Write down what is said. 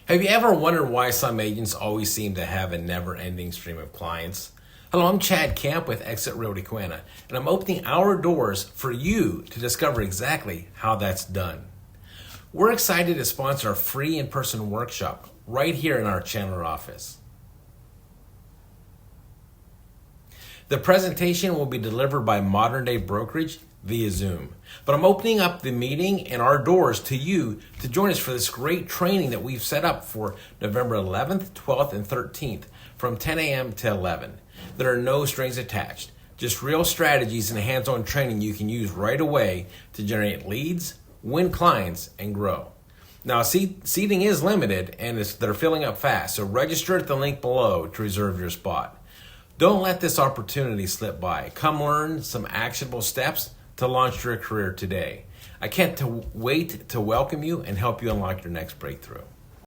Have you ever wondered why some agents always seem to have a never-ending stream of clients? Hello, I'm Chad Kamp with EXIT Realty Coannah, and I'm opening our doors for you to discover exactly how that's done. We're excited to sponsor a free in-person workshop right here in our Chandler office. The presentation will be delivered by Modern Day Brokerage via Zoom. But I'm opening up the meeting and our doors to you to join us for this great training that we've set up for November 11th, 12th, and 13th from 10 a.m. to 11. There are no strings attached, just real strategies and hands-on training you can use right away to generate leads, win clients, and grow. Now, seating is limited and they're filling up fast, so register at the link below to reserve your spot. Don't let this opportunity slip by. Come learn some actionable steps to launch your career today. I can't wait to welcome you and help you unlock your next breakthrough.